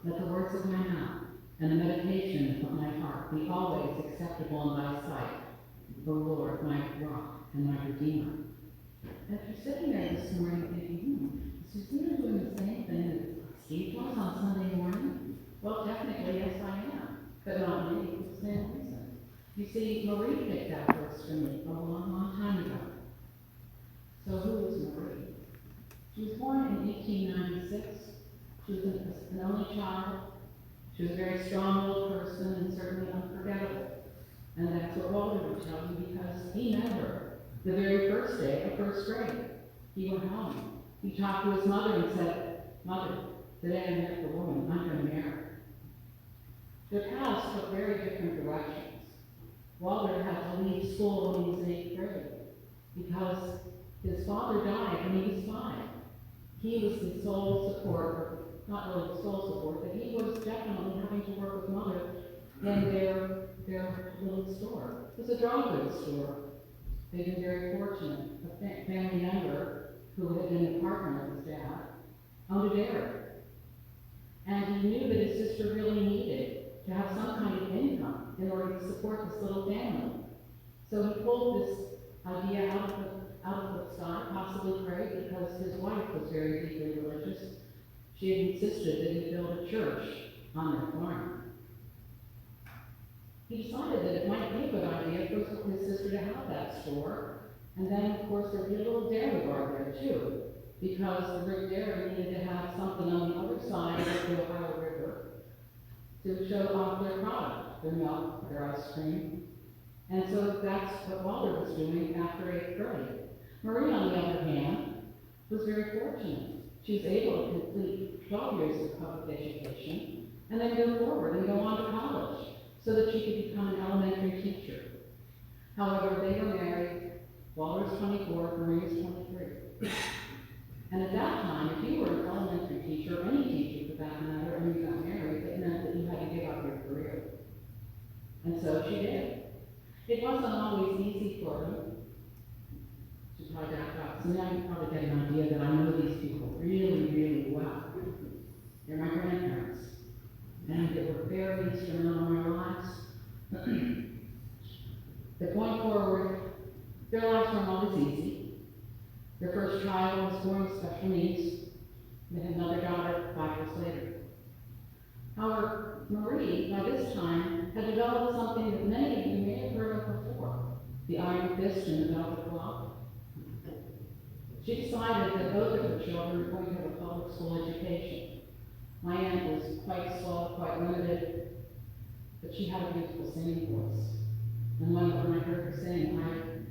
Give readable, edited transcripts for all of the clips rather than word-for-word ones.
Let the words of my mouth and the meditation of my heart be always acceptable in thy sight, O Lord, my rock and my redeemer. After sitting there this morning thinking, is Suzanne doing the same thing that Steve was on Sunday morning? Well, technically, yes, I am, but not me for the same reason. You see, Marie picked that verse for me a long, long time ago. So who was Marie? She was born in 1896. She was an only child. She was a very strong-willed person and certainly unforgettable. And that's what Walter would tell you because he met her the very first day of first grade. He went home. He talked to his mother and said, Mother, today I met the woman I'm going to marry. Their paths took very different directions. Walter had to leave school when he was in 8th grade because his father died when he was 5. He was the sole support, or not really the sole support, but he was definitely having to work with Mother in their little store. It was a dry goods store. They'd been very fortunate. A family member who had been a partner of his dad owned a dairy. And he knew that his sister really needed to have some kind of income in order to support this little family. So he pulled this idea out of the sky, possibly prayed, because his wife was very deeply religious. She had insisted that he build a church on their farm. He decided that it might be a good idea for his sister to have that store, and then, of course, there'd be a little dairy bar there, too, because the Rick Dairy needed to have something on the other side of the Ohio River to show off their product, their milk, their ice cream. And so that's what Walter was doing after 8th grade. Marie, on the other hand, was very fortunate. She was able to complete 12 years of public education and then go forward and go on to college so that she could become an elementary teacher. However, they were married. Walter was 24, Marie was 23. And at that time, if you were an elementary teacher, or any teacher for that matter, and you got married, it meant that you had to give up your career. And so she did. It wasn't always easy for them to try back up. So now you probably get an idea that I know these people really, really well. They're my grandparents. And they were very instrumental in our lives. But going forward, their lives weren't always easy. Their first child was born with special needs. They had another daughter 5 years later. However, Marie, by this time, had developed something that many of you may have heard of before, the iron fist and the velvet glove. She decided that both of her children were going to have a public school education. My aunt was quite slow, quite limited, but she had a beautiful singing voice. And when I heard her sing,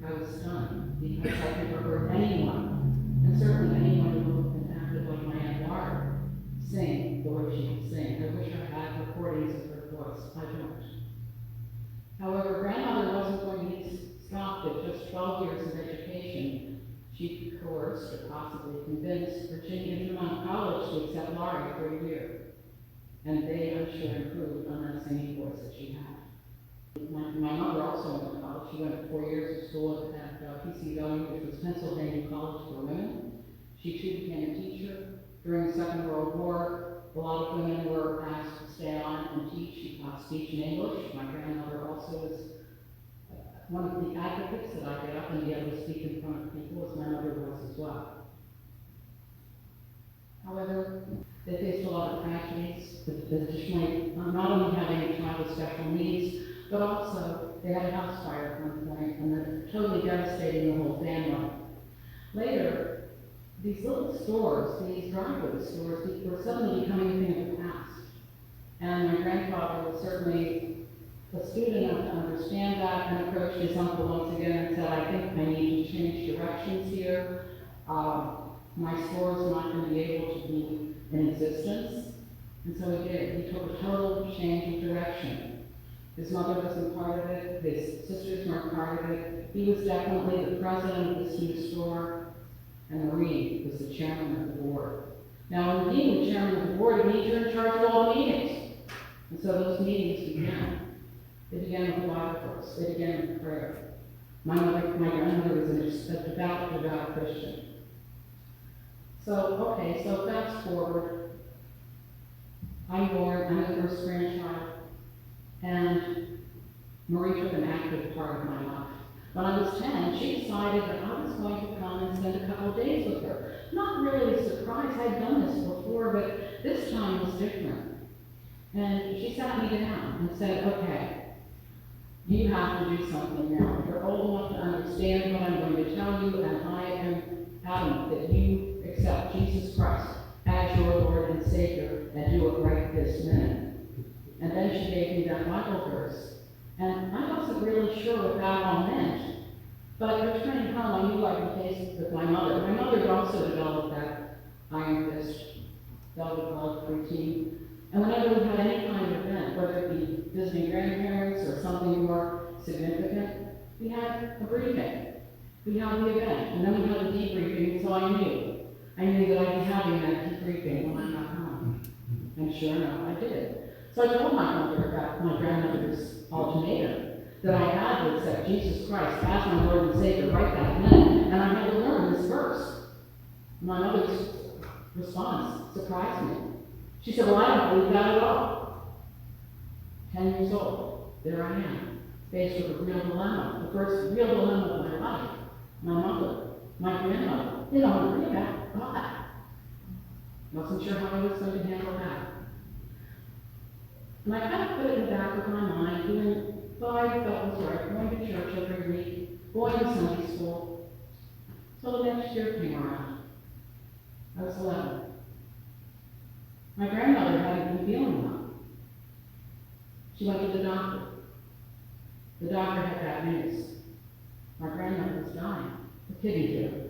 I was stunned, because I'd never heard anyone, and certainly anyone who looked and acted like my Aunt Laura, sing the way she could sing. I wish I had recordings of her voice. I don't. However, grandmother wasn't going to be stopped at just 12 years of education. She coerced or possibly convinced Virginia Vermont College to accept Laurie for a year. And they, I'm sure, improved on that singing voice that she had. My mother also went to college. She went 4 years of school at PCW, which was Pennsylvania College for Women. She too became a teacher. During the Second World War, a lot of women were asked to stay on and teach. She taught speech and English. My grandmother also was one of the advocates that I get up and be able to speak in front of people, as my mother was as well. However, they faced a lot of tragedies, additionally, not only having a child with special needs, but also they had a house fire at one point, and they're totally devastating the whole family. Later, these little stores, these dry goods stores, were suddenly becoming a thing of the past. And my grandfather was certainly astute enough to understand that and approached his uncle once again and said, I think I need to change directions here. My store is not going to be able to be in existence. And so he did. He took a total change of direction. His mother wasn't part of it. His sisters weren't part of it. He was definitely the president of this new store, and Marie was the chairman of the board. Now, when being the chairman of the board, it means you're in charge of all the meetings. And so those meetings began. They began with a Bible verse. They began with prayer. My grandmother was a devout Christian. So fast forward. I'm the first grandchild, and Marie took an active part of my life. When I was 10, she decided that I was going to come and spend a couple of days with her. Not really a surprise, I'd done this before, but this time was different. And she sat me down and said, okay, you have to do something now. You're old enough to understand what I'm going to tell you, and I am adamant that you accept Jesus Christ as your Lord and Savior, and do it right this minute. And then she gave me that Bible verse. And I wasn't really sure what that all meant. But returning home, I knew I would face with my mother. My mother had also developed that iron fist, velvet glove routine. And whenever we had any kind of event, whether it be visiting grandparents or something more significant, we had a briefing. We had the event, and then we had a debriefing, so I knew that I'd be having that debriefing when I got home. And sure enough, I did. So I told my mother about my grandmother's ultimatum, that I had to accept Jesus Christ as my Lord and Savior right that minute, and I had to learn this verse. My mother's response surprised me. She said, well, I don't believe that at all. 10 years old, there I am, faced with a real dilemma, the first real dilemma of my life. My mother, my grandmother, you know, really about God. Wasn't sure how I was going to handle that. And I kind of put it in the back of my mind, doing what I felt was right, going to church every week, going to Sunday school. So the next year came around. I was 11. My grandmother hadn't been feeling well. She went to the doctor. The doctor had bad news. My grandmother was dying of kidney failure.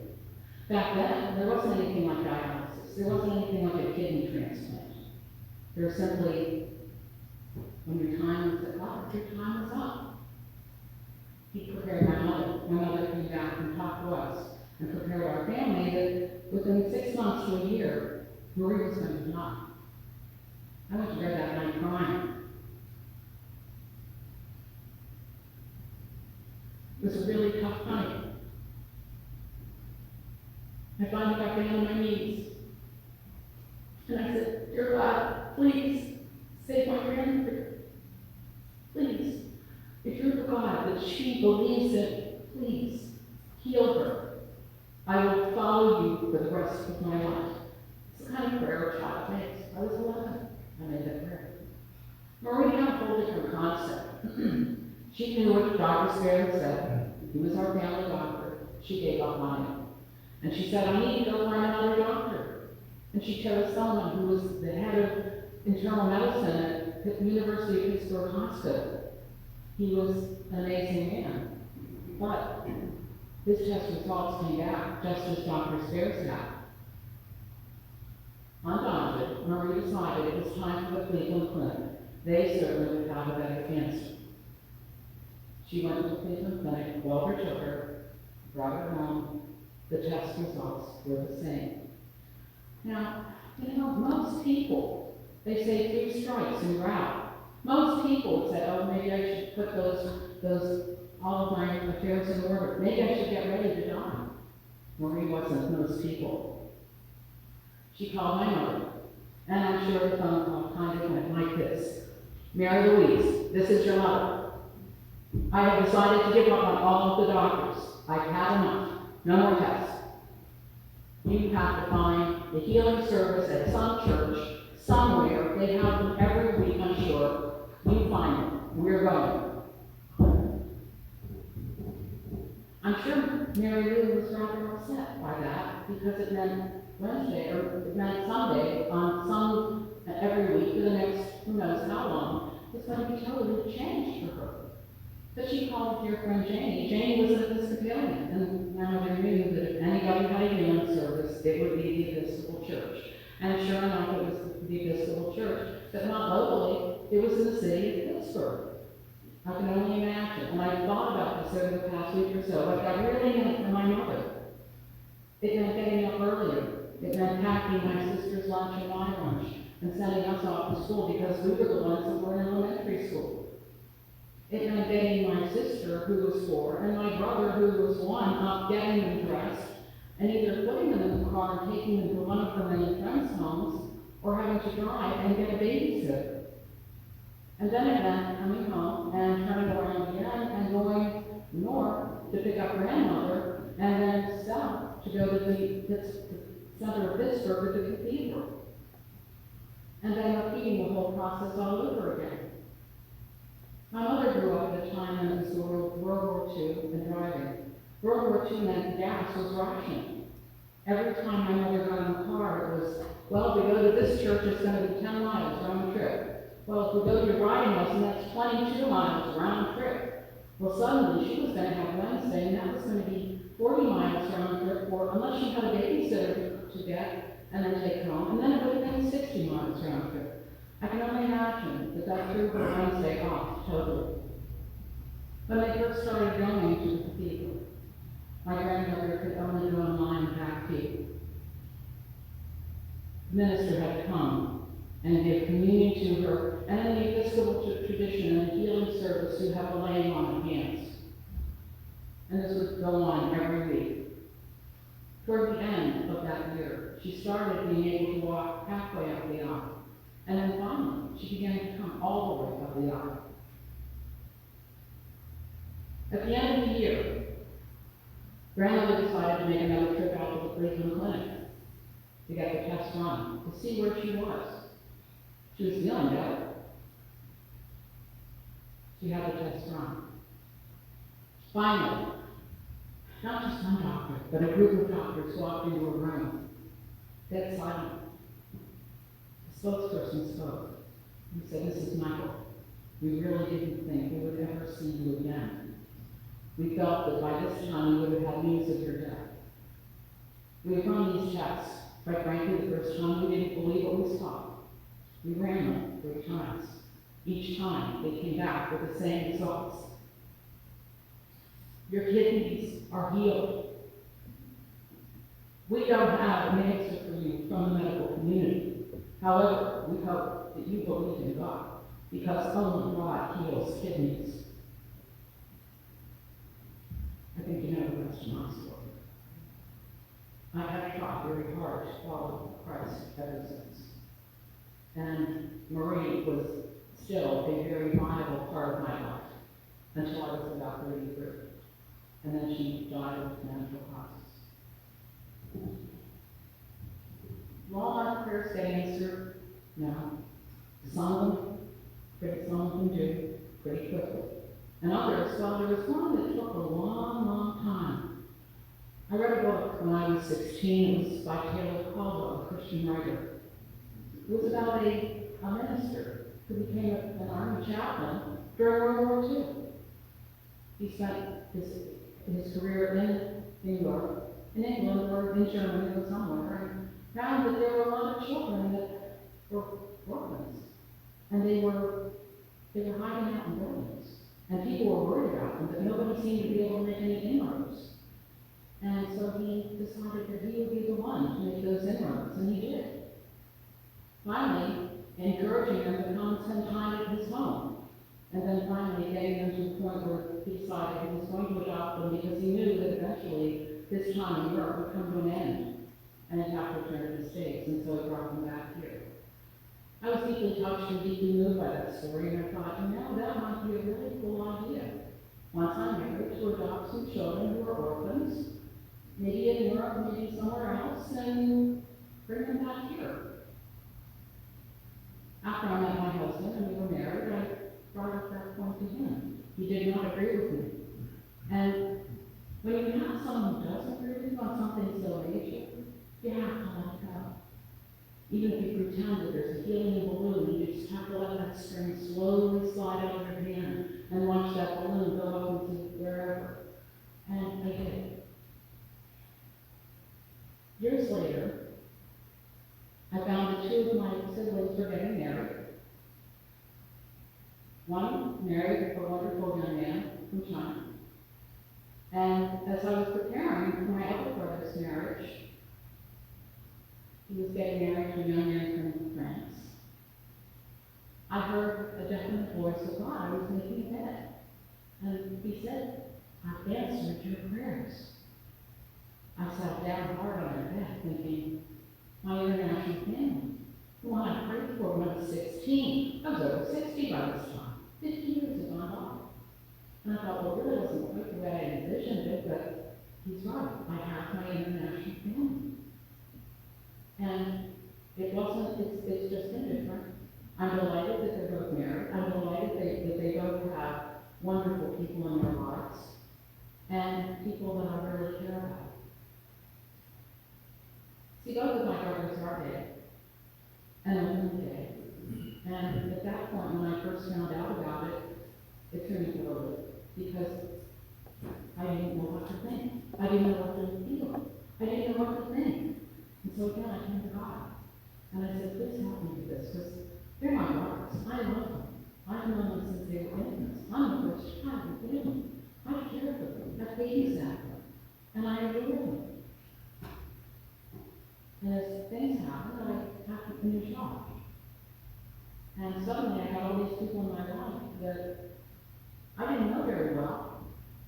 Back then, there wasn't anything like dialysis. There wasn't anything like a kidney transplant. There was simply, when your time was up, your time was up. He prepared my mother. My mother came back and talked to us and prepared our family that within 6 months to a year, Marie was going to die. I went to bed that night crying. It was a really tough night. I finally got down on my knees. And I said, dear God, please save my grandmother. Please, if you're the God that she believes in, please heal her. I will follow you for the rest of my life. It's the kind of prayer a child makes. I was 11. I made that prayer. Marie had a whole different concept. She knew what Dr. Suzanne said. He was our family doctor. She gave up on him. And she said, I need to go find another doctor. And she chose someone who was the head of internal medicine at the University of Pittsburgh Hospital. He was an amazing man. But his test results came back just as Dr. Spears had. Undaunted, Marie decided it was time for the Cleveland Clinic. They certainly would have a better answer. She went to the Cleveland Clinic, Walter took her, brought her home. The test results were the same. Now, most people, they say 3 strikes and you're out. Most people would say, oh, maybe I should put all of my affairs in order. Maybe I should get ready to die. Marie wasn't most people. She called my mother, and I'm sure the phone call kind of went like this. Mary Louise, this is your mother. I have decided to give up on all of the doctors. I've had enough. No more tests. You have to find a healing service at some church, somewhere. They have them every week, I'm sure. You find them. We're going. I'm sure Mary Lou was rather upset by that because it meant Wednesday, or it meant Sunday, on every week for the next who knows how long, was going to be totally changed for her. But she called dear friend Janie. Janie was an Episcopalian, and my mother knew that if anybody had a healing service, it would be the Episcopal Church. And sure enough, it was the Episcopal Church, but not locally. It was in the city of Pittsburgh. I can only imagine. And I thought about this over the past week or so. What that really meant for my mother. It meant getting up earlier. It meant packing my sister's lunch and my lunch and sending us off to school because we were the ones that were in elementary school. It meant getting my sister, who was 4, and my brother, who was 1, up getting them dressed and either putting them in the car and taking them to one of her many friends' homes or having to drive and get a babysitter. And then again, coming home and turning around again and going north to pick up grandmother, and then south to go to the center of Pittsburgh to the cathedral. And then repeating the whole process all over again. My mother grew up at a time when it was World War II and driving. World War II meant gas was rationed. Every time my mother got in the car, it was, well, if we go to this church, it's going to be 10 miles round trip. Well, if we go to your riding lesson, that's 22 miles round trip. Well, suddenly she was going to have Wednesday, and that was going to be 40 miles round trip, or unless she had a babysitter to get and then take home, and then it would have been 60 miles round trip. I can only imagine that threw her Wednesday off totally. When they first started going to the cathedral, my grandmother could only go online and back feet. The minister had come and give communion to her, and in the Episcopal tradition and healing service, you have a laying on of hands. And this would go on every week. Toward the end of that year, she started being able to walk halfway up the aisle. And then finally, she began to come all the way up the aisle. At the end of the year, grandmother decided to make another trip out to the Cleveland Clinic to get the test run, to see where she was. She was feeling better. She had the test run. Finally, not just one doctor, but a group of doctors walked into a room, dead silent. The spokesperson spoke. He said, "Mrs. Michael, we really didn't think we would ever see you again. We felt that by this time we would have had news of your death. We have run these tests. Quite frankly, the first time we didn't believe what we saw. We ran them 3 times. Each time they came back with the same results. Your kidneys are healed. We don't have an answer for you from the medical community. However, we hope that you believe in God, because only God heals kidneys." I think you know the rest of my story. I have tried very hard to follow Christ ever since. And Marie was still a very viable part of my life until I was about 33. And then she died of natural causes. Will all our prayers get answered? No. Some of them do pretty quickly. And others, well, there was one that took a long, long time. I read a book when I was 16. It was by Taylor Caldwell, a Christian writer. It was about a minister who became an army chaplain during World War II. He spent his career in New York, in England, or in Germany, or somewhere, and found that there were a lot of children that were orphans, and they were hiding out in buildings, and people were worried about them, but nobody seemed to be able to make any inroads. And so he decided that he would be the one to make those inroads, and he did. Finally, encouraging them to come and spend time at his home. And then finally getting them to the point where he decided he was going to adopt them because he knew that eventually his time in Europe would come to an end and he'd have to return to the States, and so he brought them back here. I was deeply touched and deeply moved by that story, and I thought, that might be a really cool idea. Once I'm married, to adopt some children who are orphans, maybe in Europe, maybe somewhere else, and bring them back here. After I met my husband and we were married, I brought up that point to him. He did not agree with me. And when you have someone who doesn't agree with you on something so major, you have to let go. Even if you pretend that there's a helium balloon, you just have to let that string slowly slide out of your hand and watch that balloon go up into wherever. And I did. Years later, I found that 2 of my siblings were getting married. One married a wonderful young man from China. And as I was preparing for my other brother's marriage, he was getting married to a young man from France. I heard a definite voice of God. I was making a bed. And he said, "I've answered your prayers." I sat down hard on my bed thinking, my international family, who I prayed envisioned it, but he's right. I have my international family. And it's just indifferent. I'm delighted that they're both married. I'm delighted that they both have wonderful people in their lives and people that I really care about. See, both of my brothers are dead, and I'm dead. And at that point, when I first found out about it, it threw me for a loop, because I didn't know what to think. I didn't know what to feel. I didn't know what to think. And so again, I came to God. And I said, please help me with this, because they're my brothers. I love them. I've known them since they were infants. I'm the first child of the family. I care for them. I babysit them. And I adore them. And as things happen, I have a new job. And suddenly I had all these people in my life that I didn't know very well.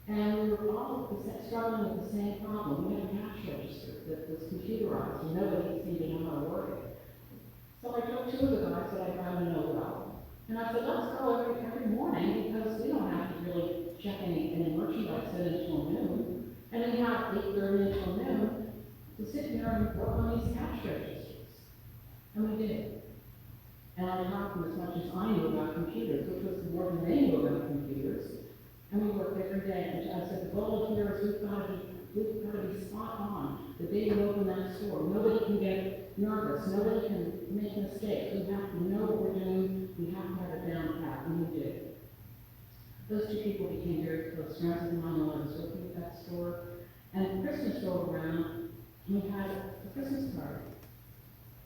And we were all struggling with the same problem. We had a cash register that was computerized, and nobody seemed to know how to work it. So I took two of the guys that I got to know well, and I said, let's go every morning, because we don't have to really check any merchandise in until noon. And then we have 8:30 until noon to sit here and work on these cash registers. And we did. And I taught them as much as I knew about computers, which was more than they knew about computers. And we worked every day. And I said, the goal here is we've got to be spot on the day we open that store. Nobody can get nervous. Nobody can make mistakes. We have to know what we're doing. We have to have it down pat, and we did. Those two people became very close friends of mine while I was working at that store. And Christmas rolled around, and we had a Christmas party.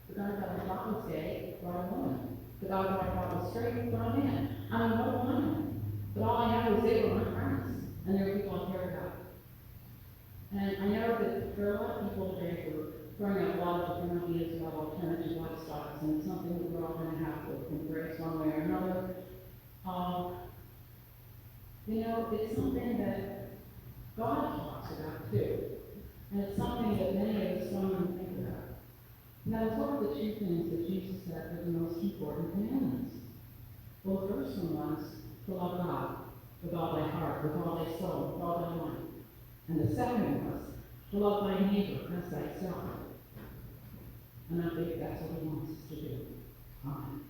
The guy that I thought was gay brought a woman. The guy that I thought was straight brought a man. I mean, what a woman. But all I know is they were my friends, and they were people I cared about. And I know that there are a lot of people today who are throwing out a lot of different ideas about alternative lifestyles, and it's something that we're all going to have to embrace one way or another. It's something that God talks about too, and it's something that many of us don't even think about. Now, what are the two things that Jesus said are the most important commandments? Well, the first one was to love God with all thy heart, with all thy soul, with all thy mind. And the second was to love thy neighbor as thyself. And I think that's what he wants us to do. Amen.